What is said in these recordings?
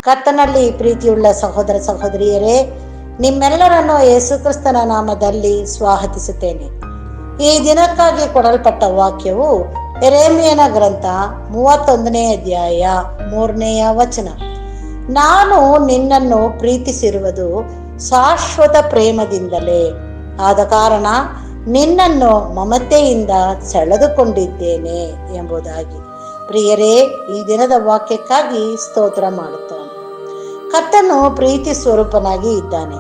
ಕರ್ತನಲ್ಲಿ ಪ್ರೀತಿಯುಳ್ಳ ಸಹೋದರ ಸಹೋದರಿಯರೇ, ನಿಮ್ಮೆಲ್ಲರನ್ನು ಯೇಸುಕ್ರಿಸ್ತನ ನಾಮದಲ್ಲಿ ಸ್ವಾಗತಿಸುತ್ತೇನೆ. ಈ ದಿನಕ್ಕಾಗಿ ಕೊಡಲ್ಪಟ್ಟ ವಾಕ್ಯವು ಯೆರೆಮೀಯನ ಗ್ರಂಥ 31ನೇ ಅಧ್ಯಾಯ 3ನೇ ವಚನ. ನಾನು ನಿನ್ನನ್ನು ಪ್ರೀತಿಸಿರುವುದು ಶಾಶ್ವತ ಪ್ರೇಮದಿಂದಲೇ, ಆದ ಕಾರಣ ನಿನ್ನನ್ನು ಮಮತೆಯಿಂದ ಸೆಳೆದುಕೊಂಡಿದ್ದೇನೆ ಎಂಬುದಾಗಿ. ಪ್ರಿಯರೇ, ಈ ದಿನದ ವಾಕ್ಯಕ್ಕಾಗಿ ಸ್ತೋತ್ರ ಮಾಡುತ್ತೇನೆ. ಕರ್ತನು ಪ್ರೀತಿ ಸ್ವರೂಪನಾಗಿ ಇದ್ದಾನೆ.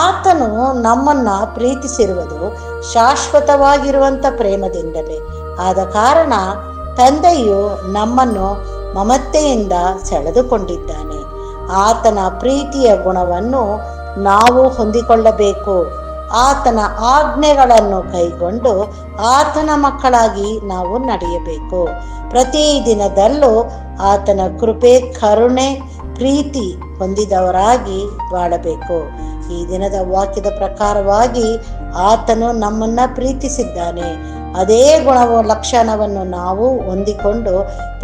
ಆತನು ನಮ್ಮನ್ನ ಪ್ರೀತಿಸಿರುವುದು ಶಾಶ್ವತವಾಗಿರುವಂಥ ಪ್ರೇಮದಿಂದಲೇ, ಆದ ಕಾರಣ ತಂದೆಯು ನಮ್ಮನ್ನು ಮಮತೆಯಿಂದ ಸೆಳೆದುಕೊಂಡಿದ್ದಾನೆ. ಆತನ ಪ್ರೀತಿಯ ಗುಣವನ್ನು ನಾವು ಹೊಂದಿಕೊಳ್ಳಬೇಕು. ಆತನ ಆಜ್ಞೆಗಳನ್ನು ಕೈಗೊಂಡು ಆತನ ಮಕ್ಕಳಾಗಿ ನಾವು ನಡೆಯಬೇಕು. ಪ್ರತಿ ದಿನದಲ್ಲೂ ಆತನ ಕೃಪೆ, ಕರುಣೆ, ಪ್ರೀತಿ ಹೊಂದಿದವರಾಗಿ ಬಾಳಬೇಕು. ಈ ದಿನದ ವಾಕ್ಯದ ಪ್ರಕಾರವಾಗಿ ಆತನು ನಮ್ಮನ್ನ ಪ್ರೀತಿಸಿದ್ದಾನೆ. ಅದೇ ಗುಣವು ಲಕ್ಷಣವನ್ನು ನಾವು ಹೊಂದಿಕೊಂಡು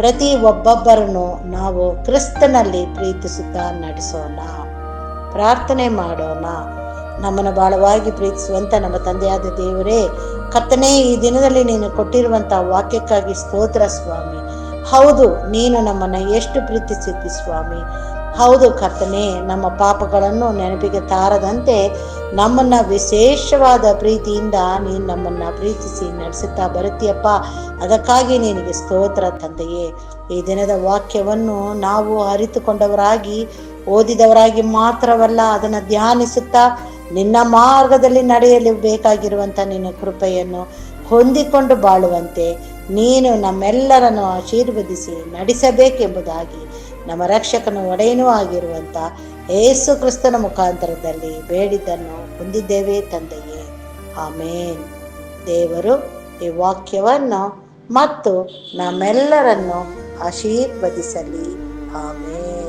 ಪ್ರತಿ ಒಬ್ಬೊಬ್ಬರನ್ನು ನಾವು ಕ್ರಿಸ್ತನಲ್ಲಿ ಪ್ರೀತಿಸುತ್ತಾ ನಡೆಸೋಣ. ಪ್ರಾರ್ಥನೆ ಮಾಡೋಣ. ನಮ್ಮನ್ನು ಬಾಳವಾಗಿ ಪ್ರೀತಿಸುವಂತ ನಮ್ಮ ತಂದೆಯಾದ ದೇವರೇ, ಕರ್ತನೇ, ಈ ದಿನದಲ್ಲಿ ನೀನು ಕೊಟ್ಟಿರುವಂತ ವಾಕ್ಯಕ್ಕಾಗಿ ಸ್ತೋತ್ರ ಸ್ವಾಮಿ. ಹೌದು, ನೀನು ನಮ್ಮನ್ನ ಎಷ್ಟು ಪ್ರೀತಿಸಿದ್ದಿ ಸ್ವಾಮಿ. ಹೌದು ಕರ್ತನೇ, ನಮ್ಮ ಪಾಪಗಳನ್ನು ನೆನಪಿಗೆ ತಾರದಂತೆ ನಮ್ಮನ್ನ ವಿಶೇಷವಾದ ಪ್ರೀತಿಯಿಂದ ನೀನು ನಮ್ಮನ್ನ ಪ್ರೀತಿಸಿ ನಡೆಸುತ್ತಾ ಬರುತ್ತೀಯಪ್ಪ. ಅದಕ್ಕಾಗಿ ನಿನಗೆ ಸ್ತೋತ್ರ ತಂದೆಯೇ. ಈ ದಿನದ ವಾಕ್ಯವನ್ನು ನಾವು ಅರಿತುಕೊಂಡವರಾಗಿ, ಓದಿದವರಾಗಿ ಮಾತ್ರವಲ್ಲ, ಅದನ್ನು ಧ್ಯಾನಿಸುತ್ತಾ ನಿನ್ನ ಮಾರ್ಗದಲ್ಲಿ ನಡೆಯಲು ಬೇಕಾಗಿರುವಂಥ ನಿನ್ನ ಕೃಪೆಯನ್ನು ಹೊಂದಿಕೊಂಡು ಬಾಳುವಂತೆ ನೀನು ನಮ್ಮೆಲ್ಲರನ್ನು ಆಶೀರ್ವದಿಸಿ ನಡೆಸಬೇಕೆಂಬುದಾಗಿ ನಮ್ಮ ರಕ್ಷಕನು ಒಡೆಯನೂ ಆಗಿರುವಂಥ ಯೇಸು ಕ್ರಿಸ್ತನ ಮುಖಾಂತರದಲ್ಲಿ ಬೇಡಿದ್ದನ್ನು ಹೊಂದಿದ್ದೇವೆ ತಂದೆಯೇ, ಆಮೇನ್. ದೇವರು ಈ ವಾಕ್ಯವನ್ನು ಮತ್ತು ನಮ್ಮೆಲ್ಲರನ್ನು ಆಶೀರ್ವದಿಸಲಿ. ಆಮೇನ್.